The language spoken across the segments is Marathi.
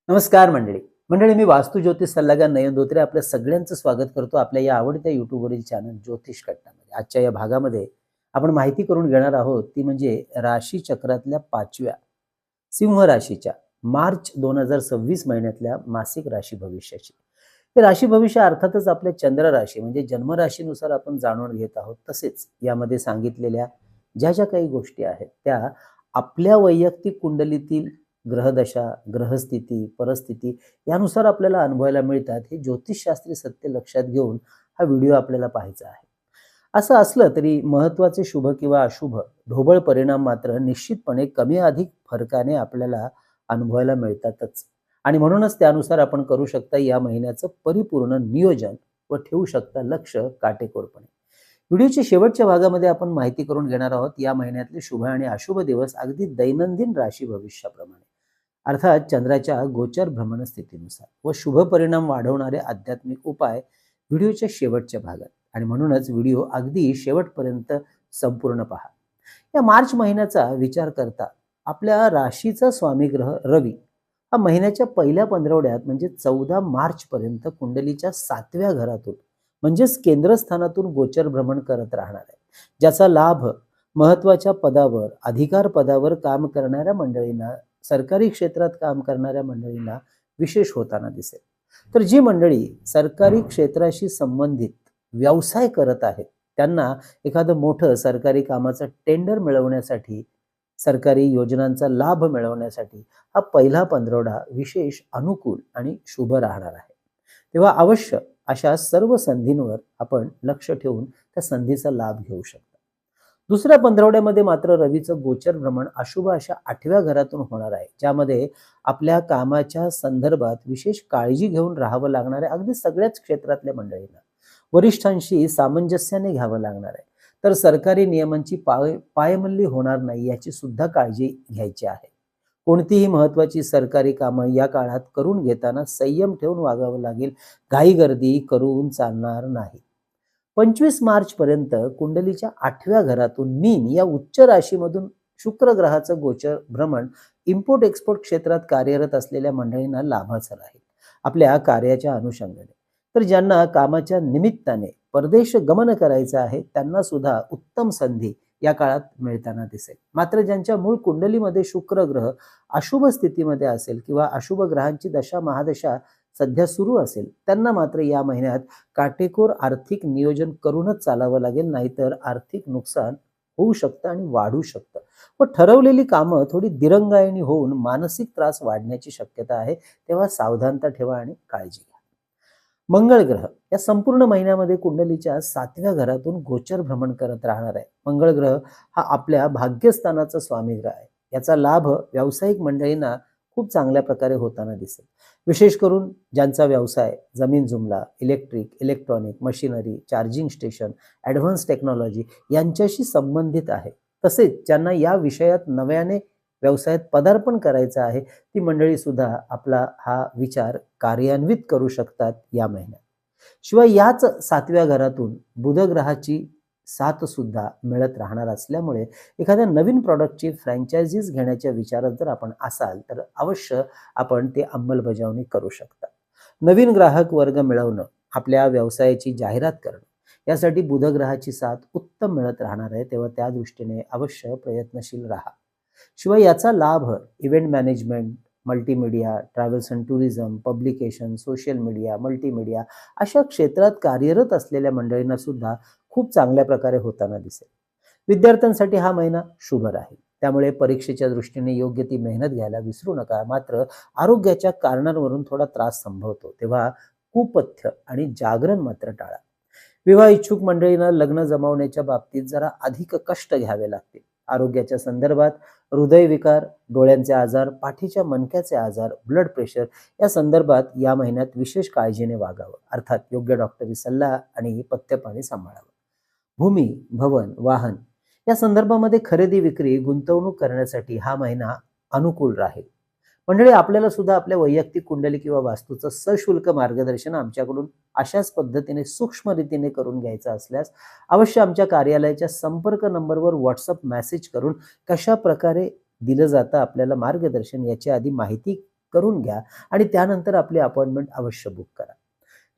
नमस्कार मंडळी. मंडळी, मी वास्तू ज्योतिष सल्लागार नयन धोत्रे आपल्या सगळ्यांचं स्वागत करतो आपल्या या आवडत्या यूट्यूबवरील चॅनल ज्योतिष कट्टामध्ये. आजच्या या भागामध्ये आपण माहिती करून घेणार आहोत ती म्हणजे राशी चक्रातल्या 5व्या सिंह राशीच्या मार्च 2026 महिन्यातल्या मासिक राशी भविष्याची. हे राशी भविष्य अर्थातच आपल्या चंद्र राशी म्हणजे जन्मराशीनुसार आपण जाणून घेत आहोत. तसेच यामध्ये सांगितलेल्या ज्या ज्या काही गोष्टी आहेत त्या आपल्या वैयक्तिक कुंडलीतील ग्रहदशा, ग्रहस्थिती, परिस्थिती यानुसार आपल्याला अनुभवायला मिळतात. हे ज्योतिषशास्त्रीय सत्य लक्षात घेऊन हा व्हिडिओ आपल्याला पाहायचा आहे. असं असलं तरी महत्त्वाचे शुभ किंवा अशुभ ढोबळ परिणाम मात्र निश्चितपणे कमी अधिक फरकाने आपल्याला अनुभवायला मिळतातच. आणि म्हणूनच त्यानुसार आपण करू शकता या महिन्याचं परिपूर्ण नियोजन व ठेवू शकता लक्ष काटेकोरपणे. व्हिडिओच्या शेवटच्या भागामध्ये आपण माहिती करून घेणार आहोत या महिन्यातले शुभ आणि अशुभ दिवस अगदी दैनंदिन राशी भविष्याप्रमाणे, अर्थात चंद्राच्या गोचर भ्रमण स्थितीनुसार, व शुभ परिणाम वाढवणारे आध्यात्मिक उपाय व्हिडिओच्या शेवटच्या भागात. आणि म्हणूनच व्हिडिओ अगदी शेवटपर्यंत संपूर्ण पहा. या मार्च महिन्याचा विचार करता आपल्या राशीचा स्वामी ग्रह रवी हा महिन्याच्या पहिल्या पंधरवड्यात म्हणजे 14 मार्च पर्यंत कुंडलीच्या 7व्या घरातून म्हणजेच केंद्रस्थानातून गोचर भ्रमण करत राहणार आहे, ज्याचा लाभ महत्वाच्या पदावर, अधिकार पदावर काम करणाऱ्या मंडळींना, सरकारी क्षेत्रात काम करणाऱ्या मंडळींना विशेष होताना दिसेल. तर जी मंडळी सरकारी क्षेत्राशी संबंधित व्यवसाय करत आहेत त्यांना एखादं मोठं सरकारी कामाचं टेंडर मिळवण्यासाठी, सरकारी योजनांचा लाभ मिळवण्यासाठी हा पहिला पंधरवडा विशेष अनुकूल आणि शुभ राहणार आहे. तेव्हा अवश्य अशा सर्व संधींवर आपण लक्ष ठेवून त्या संधीचा लाभ घेऊ शकता. दुसऱ्या पंधरवड्यामध्ये मात्र रवीचं गोचर भ्रमण अशुभ अशा 8व्या घरातून होणार आहे, ज्यामध्ये आपल्या कामाच्या संदर्भात विशेष काळजी घेऊन राहावं लागणार आहे. अगदी सगळ्याच क्षेत्रातल्या मंडळींना वरिष्ठांशी सामंजस्याने घ्यावं लागणार आहे. तर सरकारी नियमांची पायमल्ली होणार नाही याची सुद्धा काळजी घ्यायची आहे. कोणतीही महत्वाची सरकारी कामं या काळात करून घेताना संयम ठेवून वागावं लागेल. घाईगर्दी करून चालणार नाही. 25 मार्च पर्यंत कुंडलीच्या 8व्या घरातून मीन या उच्च राशीमधून शुक्र ग्रहाचं गोचर भ्रमण इम्पोर्ट एक्सपोर्ट क्षेत्रात कार्यरत असलेल्या मंडळींना लाभाचं राहील आपल्या कार्याच्या अनुषंगाने. तर ज्यांना कामाच्या निमित्ताने परदेश गमन करायचं आहे त्यांना सुद्धा उत्तम संधी या काळात मिळताना दिसेल. मात्र ज्यांच्या मूळ कुंडलीमध्ये शुक्र ग्रह अशुभ स्थितीमध्ये असेल किंवा अशुभ ग्रहांची दशा महादशा सध्या सुरू असेल त्यांना मात्र या महिन्यात काटेकोर आर्थिक नियोजन करूनच चालावं लागेल, नाहीतर आर्थिक नुकसान होऊ शकतं आणि वाढू शकतं व ठरवलेली कामं थोडी दिरंगायणी होऊन मानसिक त्रास वाढण्याची शक्यता आहे. तेव्हा सावधानता ठेवा आणि काळजी घ्या. मंगळ ग्रह या संपूर्ण महिन्यामध्ये कुंडलीच्या 7व्या घरातून गोचर भ्रमण करत राहणार आहे. मंगळ ग्रह हा आपल्या भाग्यस्थानाचा स्वामी ग्रह आहे. याचा लाभ व्यावसायिक मंडळींना खूप चांगल्या प्रकारे होताना दिसेल. विशेष करून ज्यांचा व्यवसाय जमीन जुमला, electric, electronic, machinery, charging station, advance technology यांच्याशी संबंधित आहे. तसेच ज्यांना या विषयात नव्याने व्यवसायात पदार्पण करायचं आहे ती मंडळी सुद्धा आपला हा विचार कार्यान्वित करू शकतात या महिन्यात. शिवाय याच 7व्या घरातून बुध ग्रहाची साथ सुद्धा मिळत राहणार असल्यामुळे एखाद्या नवीन प्रॉडक्टची फ्रँचायझीज घेण्याच्या विचारात जर आपण असाल तर अवश्य आपण ते अंमलबजावणी करू शकता. नवीन ग्राहक वर्ग मिळवणं, आपल्या व्यवसायाची जाहिरात करणं यासाठी बुध ग्रहाची साथ उत्तम मिळत राहणार आहे. तेव्हा त्या दृष्टीने अवश्य प्रयत्नशील राहा. शिवाय याचा लाभ event management, multimedia, travels and tourism, publication, social media, multimedia अशा क्षेत्रात कार्यरत असलेल्या मंडळींना सुद्धा खूप चांगल्या प्रकारे होताना दिसेल. विद्यार्थ्यांसाठी हा महिना शुभ राहील. त्यामुळे परीक्षेच्या दृष्टीने योग्य ती मेहनत घ्यायला विसरू नका. मात्र आरोग्याच्या कारणांवरून थोडा त्रास संभवतो, तेव्हा कुपथ्य आणि जागरण मात्र टाळा. विवाह इच्छुक मंडळींना लग्न जमवण्याच्या बाबतीत जरा अधिक कष्ट घ्यावे लागतील. आरोग्याच्या संदर्भात हृदयविकार, डोळ्यांचे आजार, पाठीच्या मणक्याचे आजार, ब्लड प्रेशर या संदर्भात या महिन्यात विशेष काळजीने वागावं. अर्थात योग्य डॉक्टरी सल्ला आणि पथ्यपाणी सांभाळावं. भूमी, भवन, वाहन या संदर्भामध्ये खरेदी विक्री, गुंतवणूक करण्यासाठी हा महिना अनुकूल राहील. मंडळी, आपल्याला सुद्धा आपल्या वैयक्तिक कुंडली किंवा वास्तूचं सशुल्क मार्गदर्शन आमच्याकडून अशाच पद्धतीने सूक्ष्म रीतीने करून घ्यायचं असल्यास अवश्य आमच्या कार्यालयाच्या संपर्क नंबरवर व्हॉट्सअप मेसेज करून कशा प्रकारे दिलं जातं आपल्याला मार्गदर्शन याची आधी माहिती करून घ्या आणि त्यानंतर आपली अपॉइंटमेंट अवश्य बुक करा.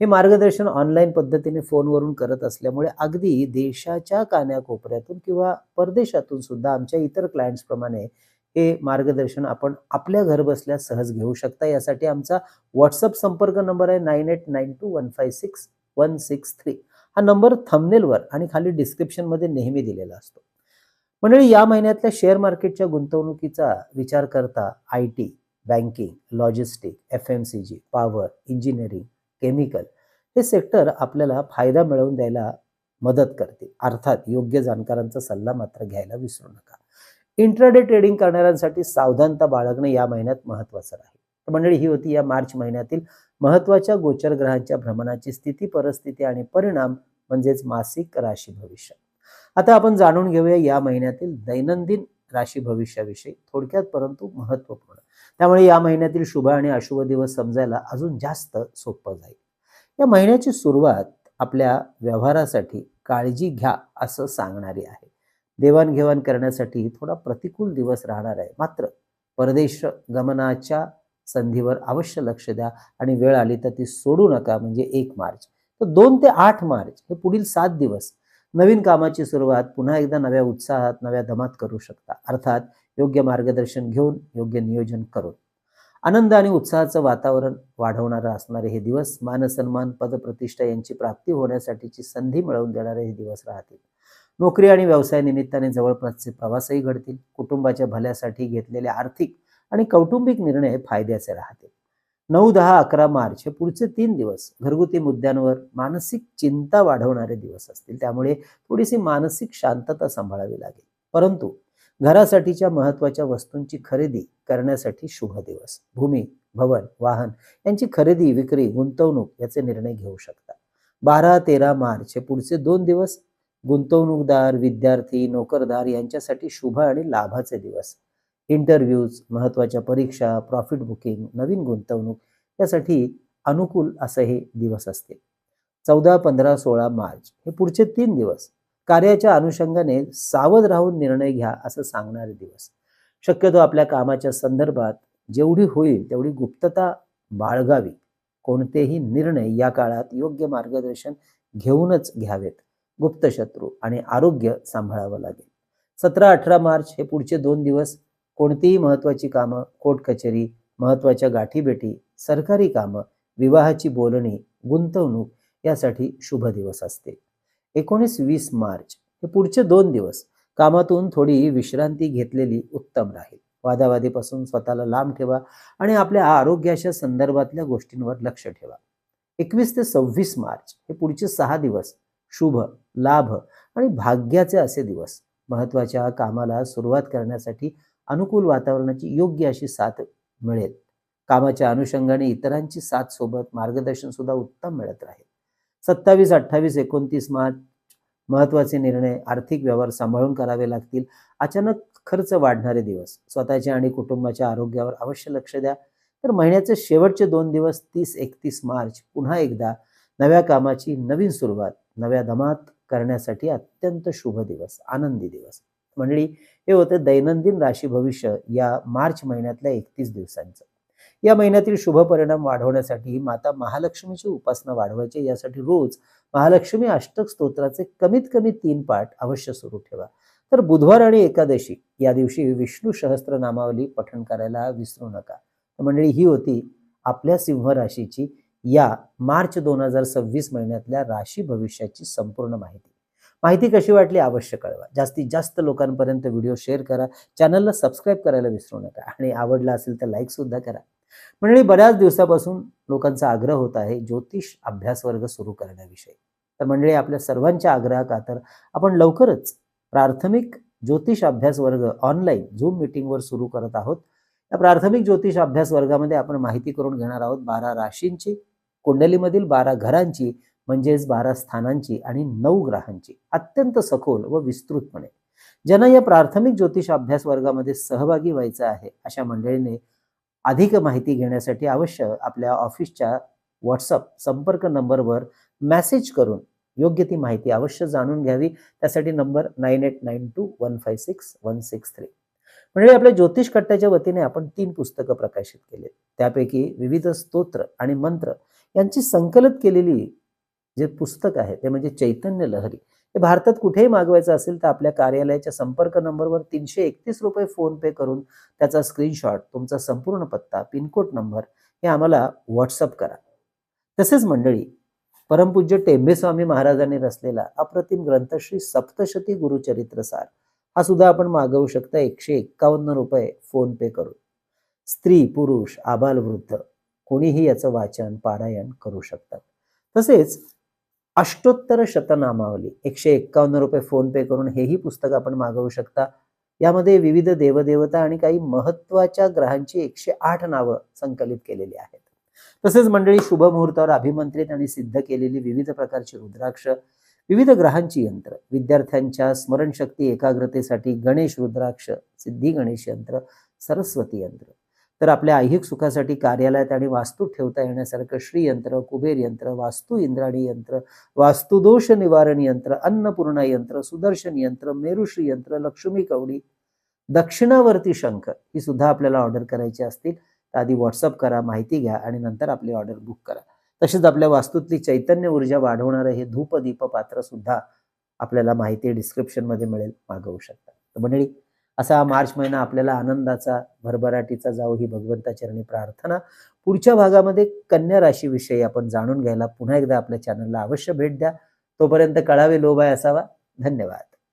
हे मार्गदर्शन ऑनलाईन पद्धतीने फोनवरून करत असल्यामुळे अगदी देशाच्या कानाकोपऱ्यातून किंवा परदेशातून सुद्धा आमच्या इतर क्लायंट्स प्रमाणे हे मार्गदर्शन आपण आपल्या घरबसल्या सहज घेऊ शकता. यासाठी आमचा व्हॉट्सअप संपर्क नंबर आहे 9892156163. हा नंबर थंबनेलवर आणि खाली डिस्क्रिप्शनमध्ये नेहमी दिलेला असतो. मंडळी, या महिन्यातल्या शेअर मार्केटच्या गुंतवणुकीचा विचार करता IT, banking, logistic, FMCG, power, engineering, chemical हे सेक्टर आपल्याला फायदा मिळवून द्यायला मदत करते. अर्थात योग्य जाणकारांचा सल्ला मात्र घ्यायला विसरू नका. इंट्राडे ट्रेडिंग करणाऱ्यांसाठी सावधानता बाळगणे या महिन्यात महत्त्वाचं राहील. तर मंडळी, ही होती या मार्च महिन्यातील महत्त्वाच्या गोचर ग्रहांच्या भ्रमणाची स्थिती, परिस्थिती आणि परिणाम म्हणजेच मासिक राशी भविष्य. आता आपण जाणून घेऊया या महिन्यातील दैनंदिन राशी भविष्याविषयी, थोडक्यात परंतु महत्त्वपूर्ण. त्यामुळे या महिन्यातील शुभ आणि अशुभ दिवस समजायला अजून जास्त सोपं जाईल. या महिन्याची सुरुवात आपल्या व्यवहारासाठी काळजी घ्या असं सांगणारी आहे. देवाणघेवाण करण्यासाठी थोडा प्रतिकूल दिवस राहणार आहे. मात्र परदेश गमनाच्या संधीवर अवश्य लक्ष द्या आणि वेळ आली तर ती सोडू नका. म्हणजे 1 मार्च तर 2 ते 8 मार्च हे पुढील 7 दिवस नवीन कामाची सुरुवात पुन्हा एकदा नव्या उत्साहात, नव्या दमात करू शकता. अर्थात योग्य मार्गदर्शन घेऊन, योग्य नियोजन करून. आनंद आणि उत्साहाचं वातावरण वाढवणारं असणारे हे दिवस, मानसन्मान, पदप्रतिष्ठा यांची प्राप्ती होण्यासाठीची संधी मिळवून देणारे हे दिवस राहतील. नोकरी आणि व्यवसाय निमित्ताने जवळपासचे प्रवासही घडतील. कुटुंबाच्या भल्यासाठी घेतलेले आर्थिक आणि कौटुंबिक निर्णय फायद्याचे राहतील. 9, 10, 11 मार्च हे पुढचे 3 दिवस घरगुती मुद्द्यांवर मानसिक चिंता वाढवणारे दिवस असतील. त्यामुळे थोडीशी मानसिक शांतता सांभाळावी लागेल. परंतु घरासाठीच्या महत्त्वाच्या वस्तूंची खरेदी करण्यासाठी शुभ दिवस. भूमी, भवन, वाहन यांची खरेदी, विक्री, गुंतवणूक याचे निर्णय घेऊ शकता. 12, 13 मार्च हे पुढचे 2 दिवस गुंतवणूकदार, विद्यार्थी, नोकरदार यांच्यासाठी शुभ आणि लाभाचे दिवस. इंटरव्ह्यूज, महत्त्वाच्या परीक्षा, प्रॉफिट बुकिंग, नवीन गुंतवणूक यासाठी अनुकूल असे हे दिवस असतील. 14, 15, 16 मार्च हे पुढचे 3 दिवस कार्याच्या अनुषंगाने सावध राहून निर्णय घ्या असं सांगणारे दिवस. शक्यतो आपल्या कामाच्या संदर्भात जेवढी होईल तेवढी गुप्तता बाळगावी. कोणतेही निर्णय या काळात योग्य मार्गदर्शन घेऊनच घ्यावेत. गुप्तशत्रू आणि आरोग्य सांभाळावं लागेल. 17, 18 मार्च हे पुढचे 2 दिवस कोणतीही महत्त्वाची कामं, कोर्ट कचेरी, महत्त्वाच्या गाठीभेटी, सरकारी कामं, विवाहाची बोलणी, गुंतवणूक यासाठी शुभ दिवस असतील. 19, 20 मार्च हे पुढचे 2 दिवस कामातून थोडी विश्रांती घेतलेली उत्तम राहील. वादावादीपासून स्वतःला लांब ठेवा आणि आपल्या आरोग्याच्या संदर्भातल्या गोष्टींवर लक्ष ठेवा. 21 ते 26 मार्च हे पुढचे 6 दिवस शुभ, लाभ आणि भाग्याचे असे दिवस. महत्त्वाच्या कामाला सुरुवात करण्यासाठी अनुकूल वातावरणाची योग्य अशी साथ मिळेल. कामाच्या अनुषंगाने इतरांची साथ सोबत मार्गदर्शन सुद्धा उत्तम मिळत राहील. 27, 28, 29 मार्च महत्त्वाचे निर्णय, आर्थिक व्यवहार सांभाळून करावे लागतील. अचानक खर्च वाढणारे दिवस. स्वतःच्या आणि कुटुंबाच्या आरोग्यावर अवश्य लक्ष द्या. तर महिन्याचे शेवटचे 2 दिवस 30, 31 मार्च पुन्हा एकदा नव्या कामाची नवीन सुरुवात, नव्या दमात करण्यासाठी अत्यंत शुभ दिवस, आनंदी दिवस. मंडळी, हे होते दैनंदिन राशी भविष्य या मार्च महिन्यातल्या 31 दिवसांचं. या महिन्यातील शुभ परिणाम वाढवण्यासाठी माता महालक्ष्मीची उपासना वाढवायची. यासाठी रोज महालक्ष्मी अष्टक स्तोत्राचे कमीत कमी 3 पाठ अवश्य सुरू ठेवा. तर बुधवार आणि एकादशी या दिवशी विष्णू सहस्त्रनामावली पठण करायला विसरू नका. तर मंडळी, ही होती आपल्या सिंह राशीची या मार्च 2026 महिन्यातल्या राशी भविष्याची संपूर्ण माहिती. माहिती कशी वाटली अवश्य कळवा. जास्तीत जास्त लोकांपर्यंत व्हिडिओ शेअर करा. चॅनलला सबस्क्राईब करायला विसरू नका आणि आवडला असेल तर लाईक सुद्धा करा. मंडळी, बऱ्याच दिवसापासून लोकांचा आग्रह होत आहे ज्योतिष अभ्यास वर्ग सुरू करण्याविषयी. तर मंडळी, आपल्या सर्वांच्या आग्रहाखातर आपण लवकरच प्राथमिक ज्योतिष अभ्यास वर्ग ऑनलाईन झूम मीटिंगवर सुरू करत आहोत. या प्राथमिक ज्योतिष अभ्यास वर्गामध्ये आपण माहिती करून घेणार आहोत 12 राशींची, कुंडलीमधील 12 घरांची म्हणजेच 12 स्थानांची आणि 9 ग्रहांची अत्यंत सखोल व विस्तृतपणे. ज्यांना या प्राथमिक ज्योतिष अभ्यास वर्गामध्ये सहभागी व्हायचं आहे अशा मंडळीने अधिक माहिती घेण्यासाठी अवश्य आपल्या ऑफिसच्या व्हॉट्सअप संपर्क नंबरवर मेसेज करून योग्य ती माहिती अवश्य जाणून घ्यावी. त्यासाठी नंबर 9892156163. म्हणजे आपल्या ज्योतिष कट्ट्याच्या वतीने आपण 3 पुस्तकं प्रकाशित केली. त्यापैकी विविध स्तोत्र आणि मंत्र यांची संकलित केलेली जे पुस्तक आहे ते म्हणजे चैतन्य लहरी. हे भारतात कुठेही मागवायचं असेल तर आपल्या कार्यालयाच्या संपर्क नंबरवर ₹331 फोन पे करून त्याचा स्क्रीनशॉट, तुमचा संपूर्ण पत्ता, पिनकोड नंबर हे आम्हाला WhatsApp करा. तसेच मंडळी, परमपूज्य टेंबे स्वामी महाराजांनी रचलेला अप्रतिम ग्रंथ श्री सप्तशती गुरुचरित्र सार हा सुद्धा आपण मागवू शकता ₹151 फोन पे करून. स्त्री, पुरुष, आबालवृद्ध कोणीही याचं वाचन, पारायण करू शकतात. तसेच अष्टोत्तर शतनामावली ₹151 फोन पे करून हेही पुस्तक आपण मागवू शकता. यामध्ये विविध देवदेवता आणि काही महत्वाच्या ग्रहांची 108 नावं संकलित केलेली आहेत. तसेच मंडळी, शुभ मुहूर्तावर अभिमंत्रित आणि सिद्ध केलेली विविध प्रकारची रुद्राक्ष, विविध ग्रहांची यंत्र, विद्यार्थ्यांच्या स्मरणशक्ती एकाग्रतेसाठी गणेश रुद्राक्ष, सिद्धी गणेश यंत्र, सरस्वती यंत्र, तर आपल्या ऐहिक सुखासाठी कार्यालयात आणि वास्तूत ठेवता येण्यासारखं श्री यंत्र, कुबेर यंत्र, वास्तू इंद्राणी यंत्र, वास्तुदोष निवारण यंत्र, अन्नपूर्णा यंत्र, सुदर्शन यंत्र, मेरुश्री यंत्र, लक्ष्मी कवडी, दक्षिणावर्ती शंख ही सुद्धा आपल्याला ऑर्डर करायची असतील तर आधी WhatsApp करा, माहिती घ्या आणि नंतर आपली ऑर्डर बुक करा. तसेच आपल्या वास्तूतली चैतन्य ऊर्जा वाढवणारं हे धूप दीप पात्र सुद्धा आपल्याला माहिती डिस्क्रिप्शनमध्ये मिळेल, मागवू शकता. तर मंडळी, असा हा मार्च महिना आपल्याला आनंदाचा, भरभराटीचा जाऊ ही भगवंताचरणी प्रार्थना. पुढच्या भागामध्ये कन्या राशीविषयी आपण जाणून घ्यायला पुन्हा एकदा आपल्या चॅनलला अवश्य भेट द्या. तोपर्यंत कळावे लोभाय असावा. धन्यवाद.